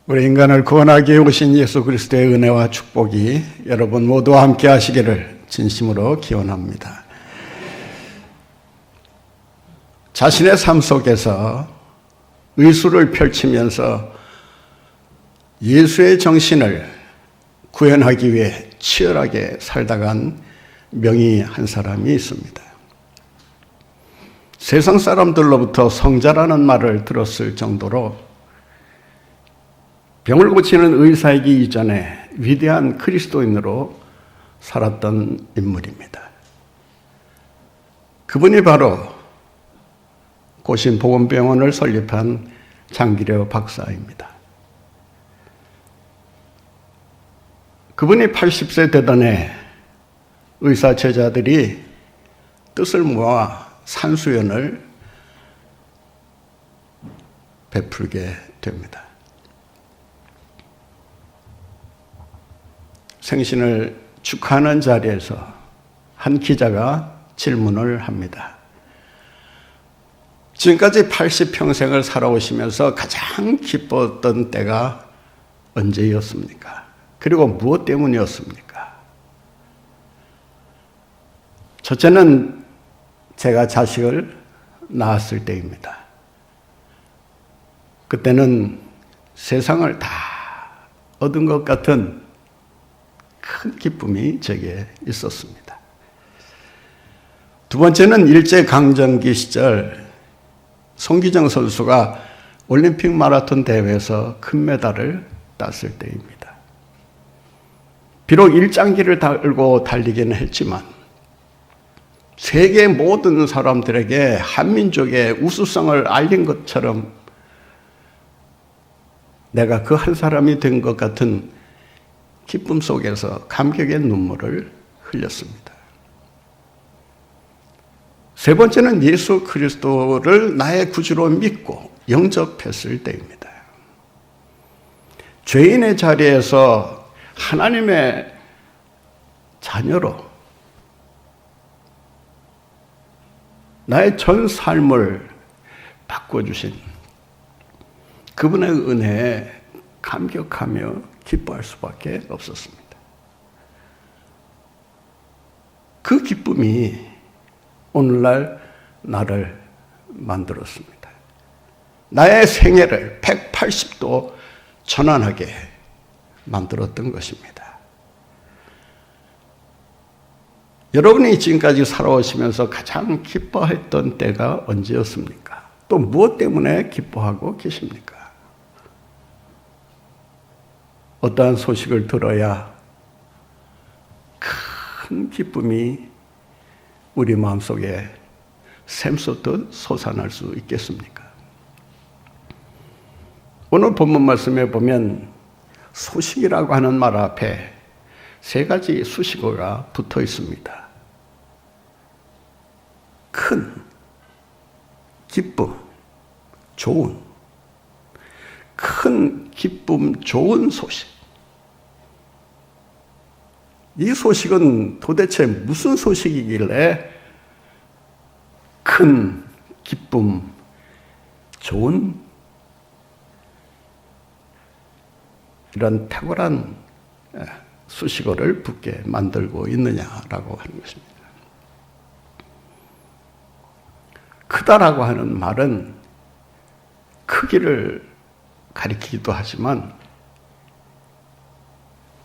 우리 인간을 구원하기 위해 오신 예수 그리스도의 은혜와 축복이 여러분 모두와 함께 하시기를 진심으로 기원합니다. 자신의 삶 속에서 의술을 펼치면서 예수의 정신을 구현하기 위해 치열하게 살다간 명의 한 사람이 있습니다. 세상 사람들로부터 성자라는 말을 들었을 정도로 병을 고치는 의사이기 이전에 위대한 그리스도인으로 살았던 인물입니다. 그분이 바로 고신보건병원을 설립한 장기려 박사입니다. 그분이 80세 되던 해 의사 제자들이 뜻을 모아 산수연을 베풀게 됩니다. 생신을 축하하는 자리에서 한 기자가 질문을 합니다. 지금까지 80평생을 살아오시면서 가장 기뻤던 때가 언제였습니까? 그리고 무엇 때문이었습니까? 첫째는 제가 자식을 낳았을 때입니다. 그때는 세상을 다 얻은 것 같은 큰 기쁨이 제게 있었습니다. 두 번째는 일제강점기 시절 송기정 선수가 올림픽 마라톤 대회에서 금메달을 땄을 때입니다. 비록 일장기를 달고 달리기는 했지만 세계 모든 사람들에게 한민족의 우수성을 알린 것처럼 내가 그 한 사람이 된 것 같은 기쁨 속에서 감격의 눈물을 흘렸습니다. 세 번째는 예수 그리스도를 나의 구주로 믿고 영접했을 때입니다. 죄인의 자리에서 하나님의 자녀로 나의 전 삶을 바꿔주신 그분의 은혜에 감격하며 기뻐할 수밖에 없었습니다. 그 기쁨이 오늘날 나를 만들었습니다. 나의 생애를 180도 전환하게 만들었던 것입니다. 여러분이 지금까지 살아오시면서 가장 기뻐했던 때가 언제였습니까? 또 무엇 때문에 기뻐하고 계십니까? 어떠한 소식을 들어야 큰 기쁨이 우리 마음속에 샘솟듯 솟아날 수 있겠습니까? 오늘 본문 말씀에 보면 소식이라고 하는 말 앞에 세 가지 수식어가 붙어 있습니다. 큰, 기쁨, 좋은, 큰 기쁨, 좋은 소식. 이 소식은 도대체 무슨 소식이길래 큰 기쁨, 좋은 이런 탁월한 수식어를 붙게 만들고 있느냐라고 하는 것입니다. 크다라고 하는 말은 크기를 가리키기도 하지만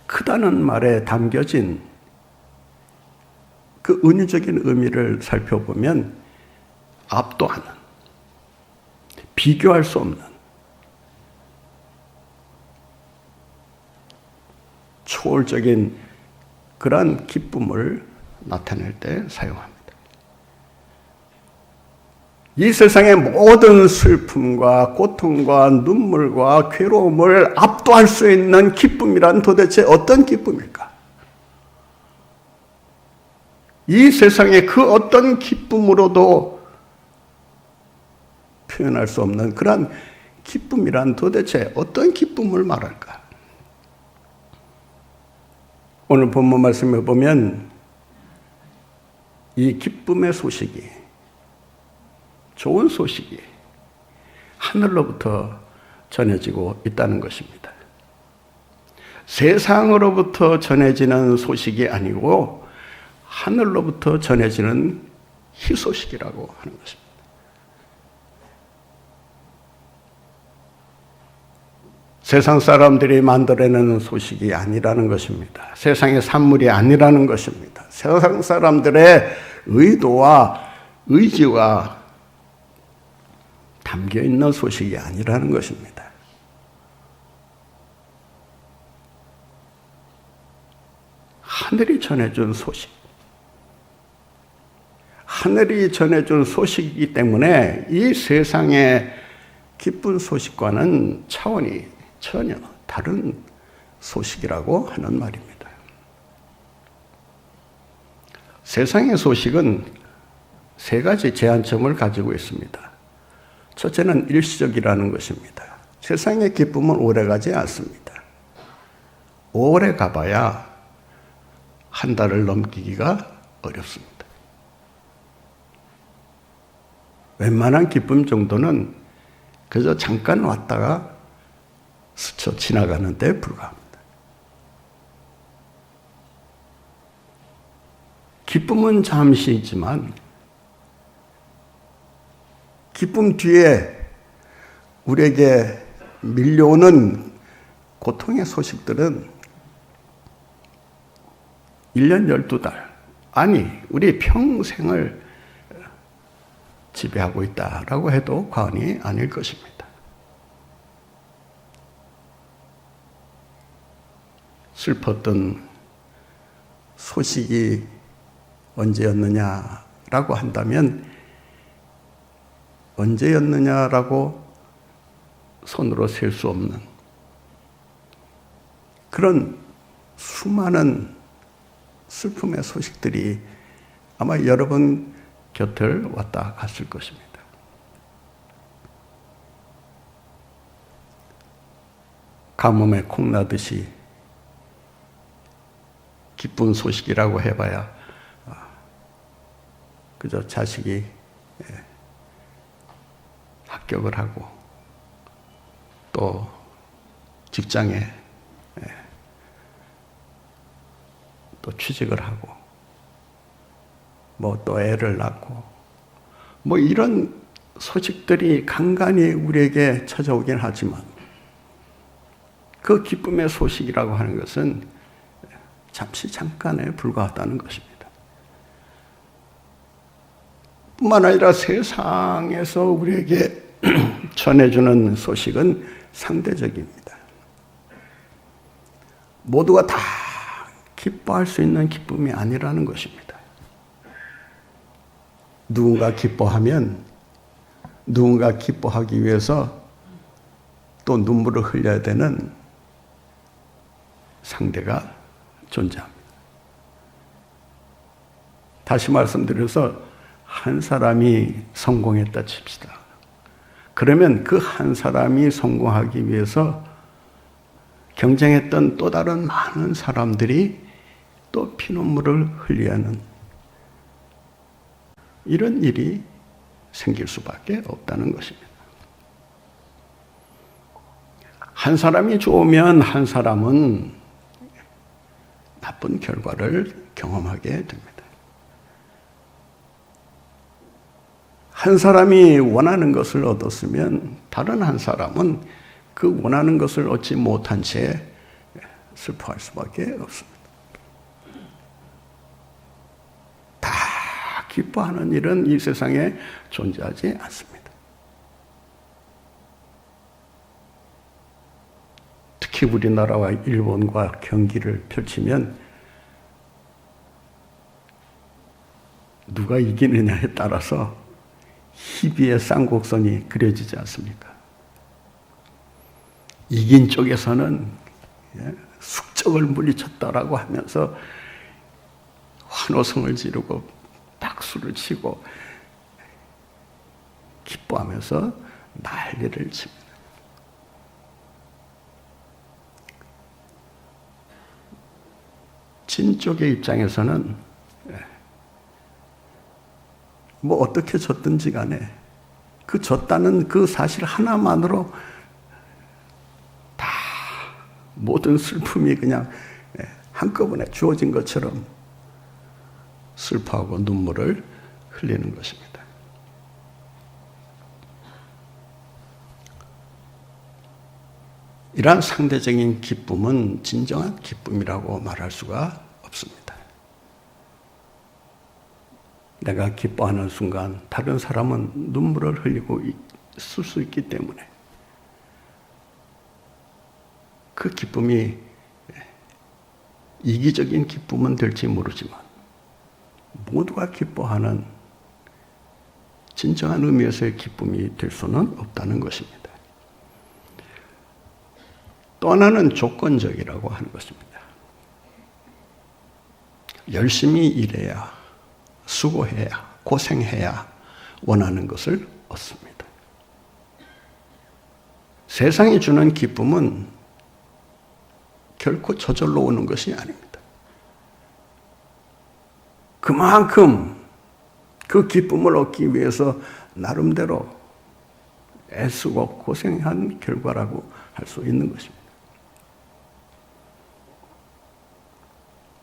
크다는 말에 담겨진 그 은유적인 의미를 살펴보면 압도하는, 비교할 수 없는, 초월적인 그러한 기쁨을 나타낼 때 사용합니다. 이 세상의 모든 슬픔과 고통과 눈물과 괴로움을 압도할 수 있는 기쁨이란 도대체 어떤 기쁨일까? 이 세상의 그 어떤 기쁨으로도 표현할 수 없는 그런 기쁨이란 도대체 어떤 기쁨을 말할까? 오늘 본문 말씀에 보면 이 기쁨의 소식이, 좋은 소식이 하늘로부터 전해지고 있다는 것입니다. 세상으로부터 전해지는 소식이 아니고 하늘로부터 전해지는 희소식이라고 하는 것입니다. 세상 사람들이 만들어내는 소식이 아니라는 것입니다. 세상의 산물이 아니라는 것입니다. 세상 사람들의 의도와 의지와 담겨있는 소식이 아니라는 것입니다. 하늘이 전해준 소식. 하늘이 전해준 소식이기 때문에 이 세상의 기쁜 소식과는 차원이 전혀 다른 소식이라고 하는 말입니다. 세상의 소식은 세 가지 제한점을 가지고 있습니다. 첫째는 일시적이라는 것입니다. 세상의 기쁨은 오래가지 않습니다. 오래 가봐야 한 달을 넘기기가 어렵습니다. 웬만한 기쁨 정도는 그저 잠깐 왔다가 스쳐 지나가는 데 불과합니다. 기쁨은 잠시이지만 기쁨 뒤에 우리에게 밀려오는 고통의 소식들은 1년 12달, 아니 우리 평생을 지배하고 있다라고 해도 과언이 아닐 것입니다. 슬펐던 소식이 언제였느냐라고 한다면 언제였느냐라고 손으로 셀 수 없는 그런 수많은 슬픔의 소식들이 아마 여러분 곁을 왔다 갔을 것입니다. 가뭄에 콩나듯이 기쁜 소식이라고 해봐야 그저 자식이 합격을 하고 또 직장에 또 취직을 하고 뭐 또 애를 낳고 뭐 이런 소식들이 간간히 우리에게 찾아오긴 하지만 그 기쁨의 소식이라고 하는 것은 잠시 잠깐에 불과하다는 것입니다. 뿐만 아니라 세상에서 우리에게 전해주는 소식은 상대적입니다. 모두가 다 기뻐할 수 있는 기쁨이 아니라는 것입니다. 누군가 기뻐하면 누군가 기뻐하기 위해서 또 눈물을 흘려야 되는 상대가 존재합니다. 다시 말씀드려서 한 사람이 성공했다 칩시다. 그러면 그 한 사람이 성공하기 위해서 경쟁했던 또 다른 많은 사람들이 또 피눈물을 흘려야 하는 이런 일이 생길 수밖에 없다는 것입니다. 한 사람이 좋으면 한 사람은 나쁜 결과를 경험하게 됩니다. 한 사람이 원하는 것을 얻었으면 다른 한 사람은 그 원하는 것을 얻지 못한 채 슬퍼할 수밖에 없습니다. 다 기뻐하는 일은 이 세상에 존재하지 않습니다. 특히 우리나라와 일본과 경기를 펼치면 누가 이기느냐에 따라서 희비의 쌍곡선이 그려지지 않습니까? 이긴 쪽에서는 숙적을 물리쳤다라고 하면서 환호성을 지르고 박수를 치고 기뻐하면서 난리를 칩니다. 진 쪽의 입장에서는 뭐 어떻게 졌든지 간에 그 졌다는 그 사실 하나만으로 다 모든 슬픔이 그냥 한꺼번에 주어진 것처럼 슬퍼하고 눈물을 흘리는 것입니다. 이러한 상대적인 기쁨은 진정한 기쁨이라고 말할 수가 없습니다. 내가 기뻐하는 순간 다른 사람은 눈물을 흘리고 있을 수 있기 때문에 그 기쁨이 이기적인 기쁨은 될지 모르지만 모두가 기뻐하는 진정한 의미에서의 기쁨이 될 수는 없다는 것입니다. 또 하나는 조건적이라고 하는 것입니다. 열심히 일해야, 수고해야, 고생해야 원하는 것을 얻습니다. 세상이 주는 기쁨은 결코 저절로 오는 것이 아닙니다. 그만큼 그 기쁨을 얻기 위해서 나름대로 애쓰고 고생한 결과라고 할 수 있는 것입니다.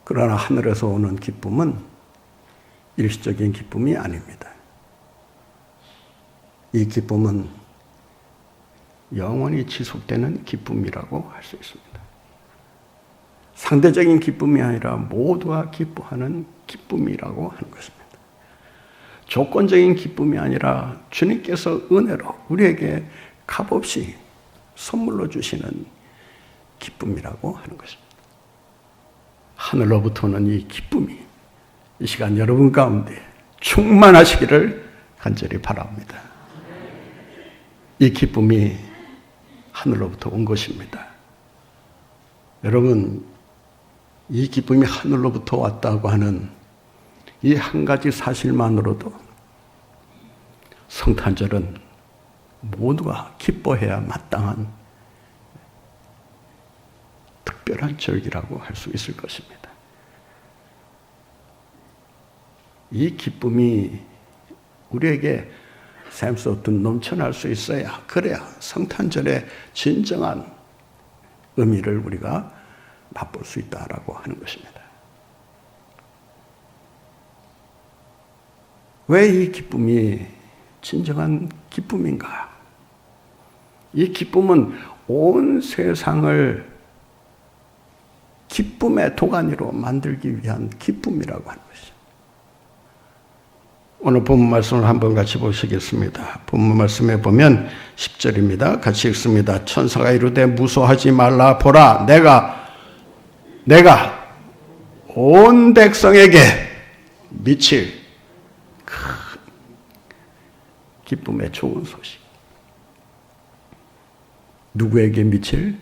그러나 하늘에서 오는 기쁨은 일시적인 기쁨이 아닙니다. 이 기쁨은 영원히 지속되는 기쁨이라고 할 수 있습니다. 상대적인 기쁨이 아니라 모두가 기뻐하는 기쁨이라고 하는 것입니다. 조건적인 기쁨이 아니라 주님께서 은혜로 우리에게 값없이 선물로 주시는 기쁨이라고 하는 것입니다. 하늘로부터 오는 이 기쁨이 이 시간 여러분 가운데 충만하시기를 간절히 바랍니다. 이 기쁨이 하늘로부터 온 것입니다. 여러분, 이 기쁨이 하늘로부터 왔다고 하는 이 한 가지 사실만으로도 성탄절은 모두가 기뻐해야 마땅한 특별한 절기라고 할 수 있을 것입니다. 이 기쁨이 우리에게 삶 속에 넘쳐날 수 있어야, 그래야 성탄절의 진정한 의미를 우리가 맛볼 수 있다라고 하는 것입니다. 왜 이 기쁨이 진정한 기쁨인가? 이 기쁨은 온 세상을 기쁨의 도가니로 만들기 위한 기쁨이라고 하는 것이죠. 오늘 본문 말씀을 한번 같이 보시겠습니다. 본문 말씀에 보면 10절입니다. 같이 읽습니다. 천사가 이르되 무서워하지 말라. 보라, 내가 온 백성에게 미칠 큰 기쁨의 좋은 소식. 누구에게 미칠?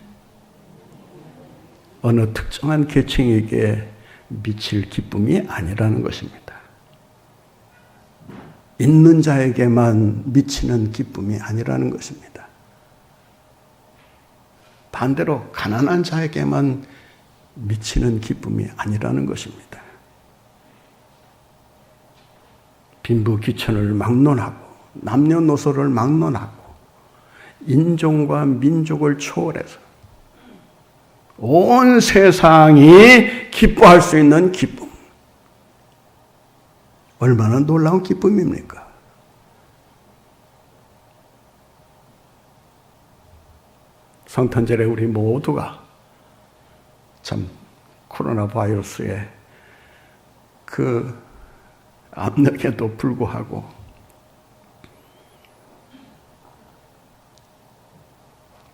어느 특정한 계층에게 미칠 기쁨이 아니라는 것입니다. 있는 자에게만 미치는 기쁨이 아니라는 것입니다. 반대로 가난한 자에게만 미치는 기쁨이 아니라는 것입니다. 빈부귀천을 막론하고 남녀노소를 막론하고 인종과 민족을 초월해서 온 세상이 기뻐할 수 있는 기쁨. 얼마나 놀라운 기쁨입니까? 성탄절에 우리 모두가 참 코로나 바이러스의 그 압력에도 불구하고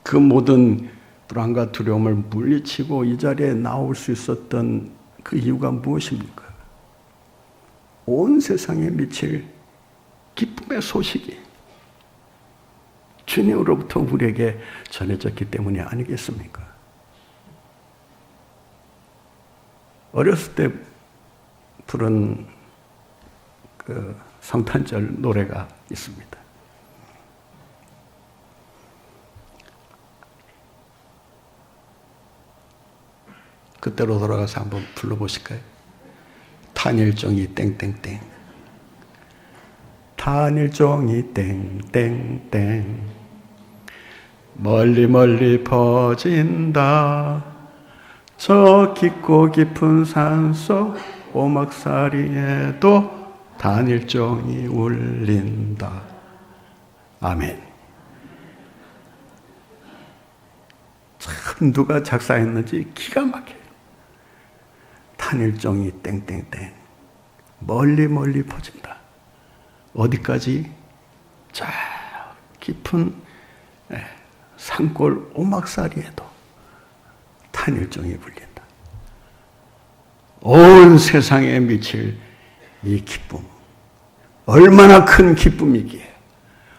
그 모든 불안과 두려움을 물리치고 이 자리에 나올 수 있었던 그 이유가 무엇입니까? 온 세상에 미칠 기쁨의 소식이 주님으로부터 우리에게 전해졌기 때문이 아니겠습니까? 어렸을 때 부른 그 성탄절 노래가 있습니다. 그때로 돌아가서 한번 불러보실까요? 탄일종이 땡땡땡, 탄일종이 땡땡땡, 멀리 멀리 퍼진다. 저 깊고 깊은 산속 오막살이에도 단일종이 울린다. 아멘. 참 누가 작사했는지 기가 막혀요. 단일종이 땡땡땡 멀리 멀리 퍼진다. 어디까지? 저 깊은 산골 오막살이에도 단일종이 불린다. 온 세상에 미칠 이 기쁨, 얼마나 큰 기쁨이기에,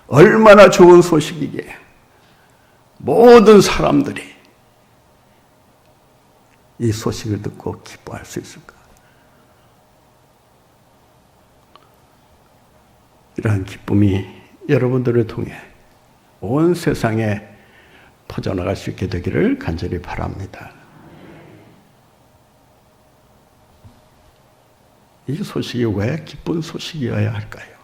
얼마나 좋은 소식이기에 모든 사람들이 이 소식을 듣고 기뻐할 수 있을까? 이러한 기쁨이 여러분들을 통해 온 세상에 퍼져나갈 수 있게 되기를 간절히 바랍니다. 이 소식이 왜 기쁜 소식이어야 할까요?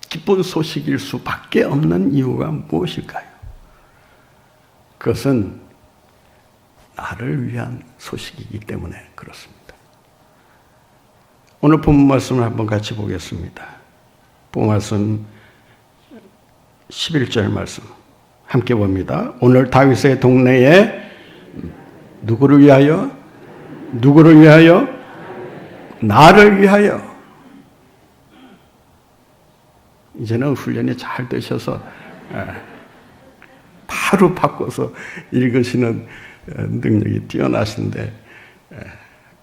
기쁜 소식일 수밖에 없는 이유가 무엇일까요? 그것은 나를 위한 소식이기 때문에 그렇습니다. 오늘 본문 말씀을 한번 같이 보겠습니다. 본문 말씀 11절 말씀 함께 봅니다. 오늘 다윗의 동네에 누구를 위하여? 누구를 위하여? 나를 위하여. 이제는 훈련이 잘 되셔서 바로 바꿔서 읽으시는 능력이 뛰어나신데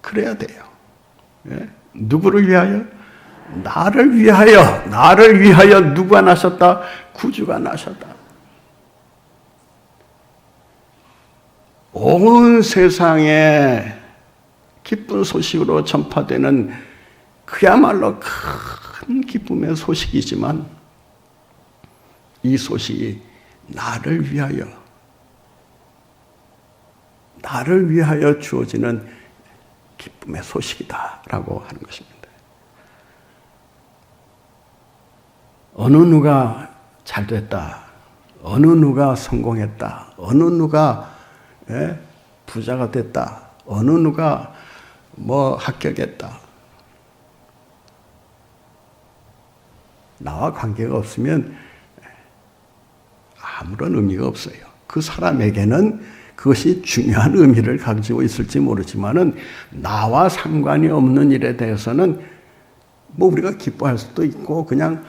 그래야 돼요. 누구를 위하여? 나를 위하여. 나를 위하여 누가 나셨다? 구주가 나셨다. 온 세상에 기쁜 소식으로 전파되는 그야말로 큰 기쁨의 소식이지만 이 소식이 나를 위하여 주어지는 기쁨의 소식이다라고 하는 것입니다. 어느 누가 잘 됐다, 어느 누가 성공했다, 어느 누가 부자가 됐다, 어느 누가 합격했다. 나와 관계가 없으면 아무런 의미가 없어요. 그 사람에게는 그것이 중요한 의미를 가지고 있을지 모르지만은 나와 상관이 없는 일에 대해서는 우리가 기뻐할 수도 있고 그냥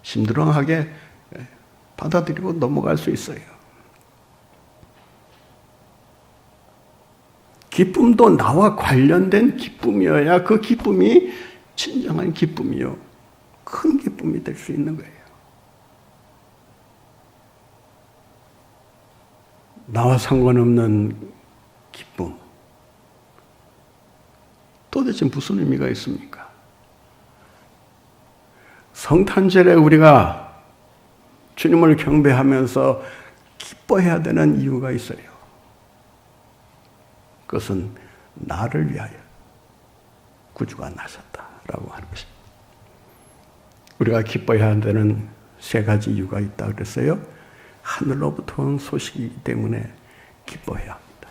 심드렁하게 받아들이고 넘어갈 수 있어요. 기쁨도 나와 관련된 기쁨이어야 그 기쁨이 진정한 기쁨이요, 큰 기쁨이 될 수 있는 거예요. 나와 상관없는 기쁨, 도대체 무슨 의미가 있습니까? 성탄절에 우리가 주님을 경배하면서 기뻐해야 되는 이유가 있어요. 그것은 나를 위하여 구주가 나셨다라고 하는 것입니다. 우리가 기뻐해야 되는 세 가지 이유가 있다 그랬어요. 하늘로부터 온 소식이기 때문에 기뻐해야 합니다.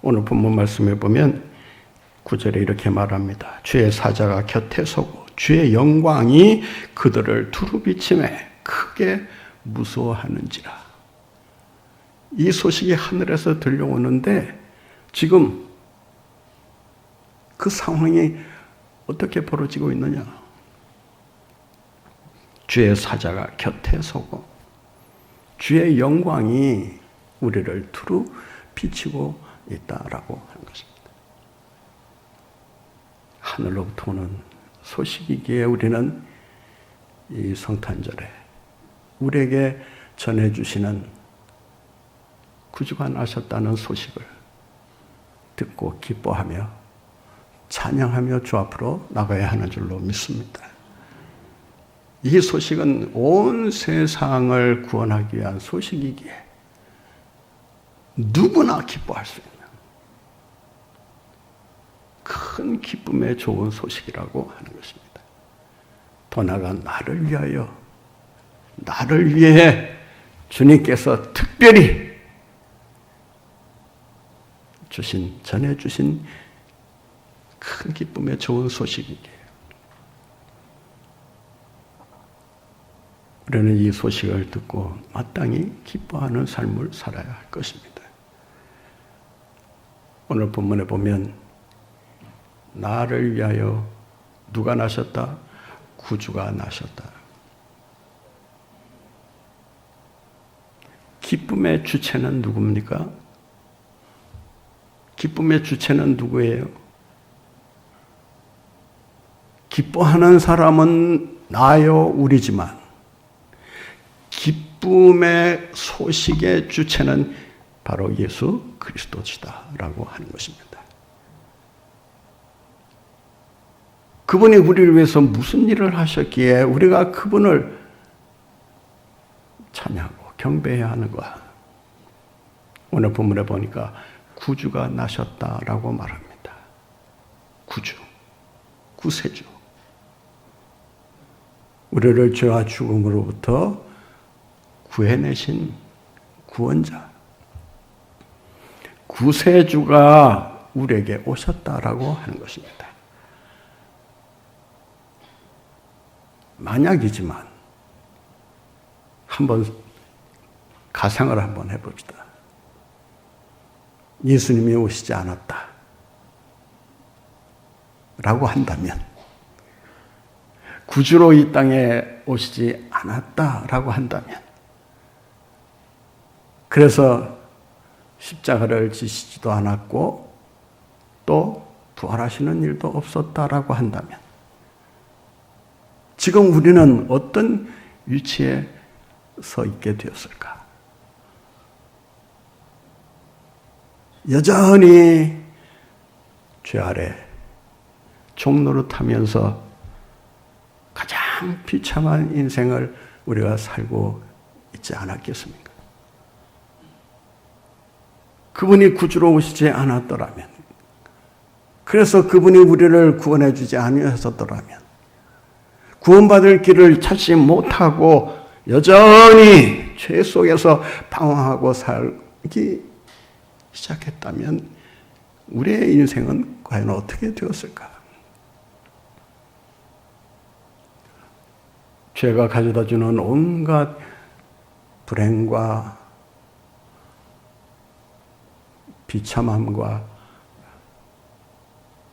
오늘 본문 말씀에 보면 9절에 이렇게 말합니다. 주의 사자가 곁에 서고 주의 영광이 그들을 두루 비침에 크게 무서워하는지라. 이 소식이 하늘에서 들려오는데 지금 그 상황이 어떻게 벌어지고 있느냐? 주의 사자가 곁에 서고 주의 영광이 우리를 두루 비치고 있다라고 하는 것입니다. 하늘로부터 오는 소식이기에 우리는 이 성탄절에 우리에게 전해주시는 구주가 나셨다는 소식을 듣고 기뻐하며 찬양하며 주 앞으로 나가야 하는 줄로 믿습니다. 이 소식은 온 세상을 구원하기 위한 소식이기에 누구나 기뻐할 수 있는 큰 기쁨의 좋은 소식이라고 하는 것입니다. 더 나아가 나를 위해 주님께서 특별히 전해주신 큰 기쁨의 좋은 소식이에요. 우리는 이 소식을 듣고 마땅히 기뻐하는 삶을 살아야 할 것입니다. 오늘 본문에 보면 나를 위하여 누가 나셨다? 구주가 나셨다. 기쁨의 주체는 누굽니까? 기쁨의 주체는 누구예요? 기뻐하는 사람은 나요, 우리지만 기쁨의 소식의 주체는 바로 예수 그리스도시다라고 하는 것입니다. 그분이 우리를 위해서 무슨 일을 하셨기에 우리가 그분을 찬양하고 경배해야 하는가? 오늘 본문에 보니까 구주가 나셨다라고 말합니다. 구주, 구세주. 우리를 죄와 죽음으로부터 구해내신 구원자. 구세주가 우리에게 오셨다라고 하는 것입니다. 만약이지만 한번 가상을 한번 해봅시다. 예수님이 오시지 않았다 라고 한다면, 구주로 이 땅에 오시지 않았다라고 한다면, 그래서 십자가를 지시지도 않았고 또 부활하시는 일도 없었다라고 한다면, 지금 우리는 어떤 위치에 서 있게 되었을까? 여전히 죄 아래 종노릇하면서 가장 비참한 인생을 우리가 살고 있지 않았겠습니까? 그분이 구주로 오시지 않았더라면, 그래서 그분이 우리를 구원해 주지 아니하셨더라면, 구원받을 길을 찾지 못하고 여전히 죄 속에서 방황하고 살기 시작했다면 우리의 인생은 과연 어떻게 되었을까? 죄가 가져다주는 온갖 불행과 비참함과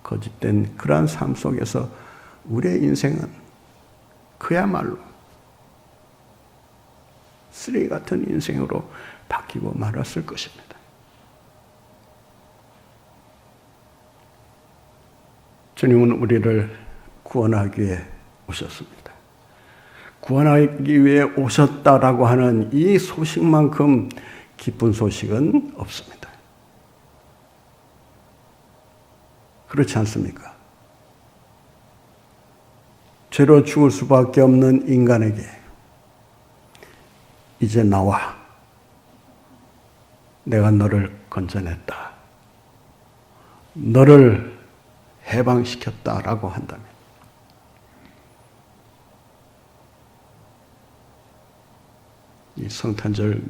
거짓된 그러한 삶 속에서 우리의 인생은 그야말로 쓰레기 같은 인생으로 바뀌고 말았을 것입니다. 주님은 우리를 구원하기 위해 오셨습니다. 구원하기 위해 오셨다라고 하는 이 소식만큼 기쁜 소식은 없습니다. 그렇지 않습니까? 죄로 죽을 수밖에 없는 인간에게 이제 나와, 내가 너를 건져냈다, 너를 해방시켰다라고 한다면, 이 성탄절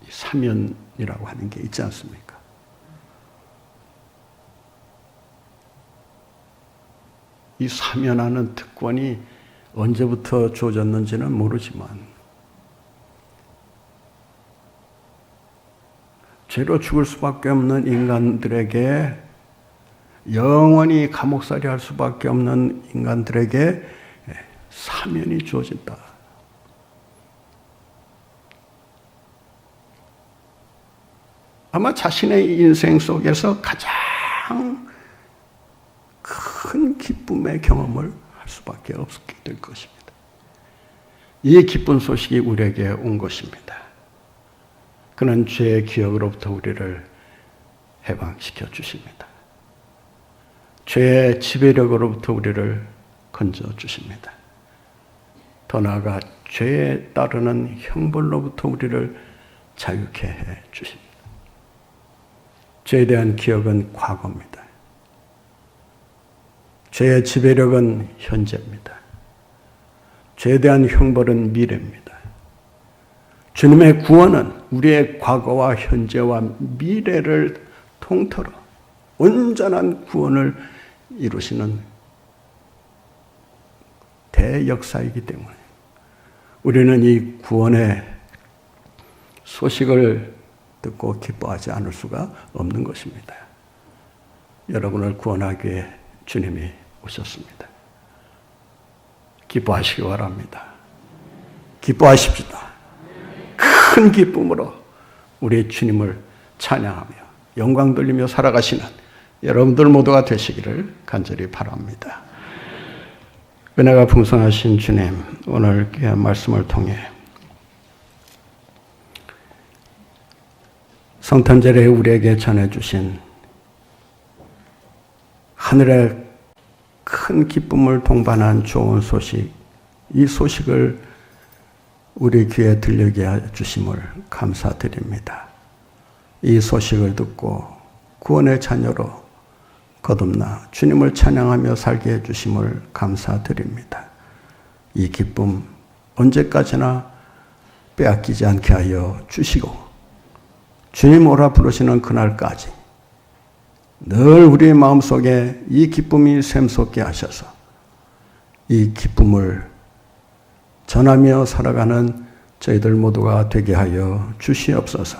사면이라고 하는 게 있지 않습니까? 이 사면하는 특권이 언제부터 주어졌는지는 모르지만 죄로 죽을 수밖에 없는 인간들에게, 영원히 감옥살이 할 수밖에 없는 인간들에게 사면이 주어진다. 아마 자신의 인생 속에서 가장 큰 기쁨의 경험을 할 수밖에 없게 될 것입니다. 이 기쁜 소식이 우리에게 온 것입니다. 그는 죄의 기억으로부터 우리를 해방시켜 주십니다. 죄의 지배력으로부터 우리를 건져 주십니다. 더 나아가 죄에 따르는 형벌로부터 우리를 자유케 해 주십니다. 죄에 대한 기억은 과거입니다. 죄의 지배력은 현재입니다. 죄에 대한 형벌은 미래입니다. 주님의 구원은 우리의 과거와 현재와 미래를 통틀어 온전한 구원을 이루시는 대역사이기 때문에 우리는 이 구원의 소식을 듣고 기뻐하지 않을 수가 없는 것입니다. 여러분을 구원하기 위해 주님이 오셨습니다. 기뻐하시기 바랍니다. 기뻐하십시다. 큰 기쁨으로 우리 주님을 찬양하며 영광 돌리며 살아가시는 여러분들 모두가 되시기를 간절히 바랍니다. 은혜가 풍성하신 주님, 오늘 귀한 말씀을 통해 성탄절에 우리에게 전해주신 하늘의 큰 기쁨을 동반한 좋은 소식, 이 소식을 우리 귀에 들리게 해주심을 감사드립니다. 이 소식을 듣고 구원의 자녀로 거듭나 주님을 찬양하며 살게 해주심을 감사드립니다. 이 기쁨 언제까지나 빼앗기지 않게 하여 주시고 주님 오라 부르시는 그날까지 늘 우리의 마음속에 이 기쁨이 샘솟게 하셔서 이 기쁨을 전하며 살아가는 저희들 모두가 되게 하여 주시옵소서.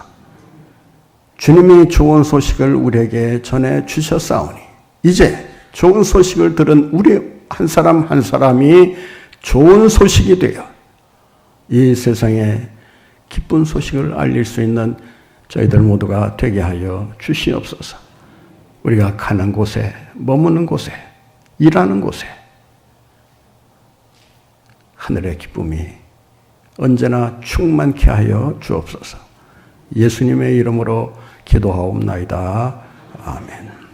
주님이 좋은 소식을 우리에게 전해 주셨사오니 이제 좋은 소식을 들은 우리 한 사람 한 사람이 좋은 소식이 되어 이 세상에 기쁜 소식을 알릴 수 있는 저희들 모두가 되게 하여 주시옵소서. 우리가 가는 곳에, 머무는 곳에, 일하는 곳에 하늘의 기쁨이 언제나 충만케 하여 주옵소서. 예수님의 이름으로 기도하옵나이다. 아멘.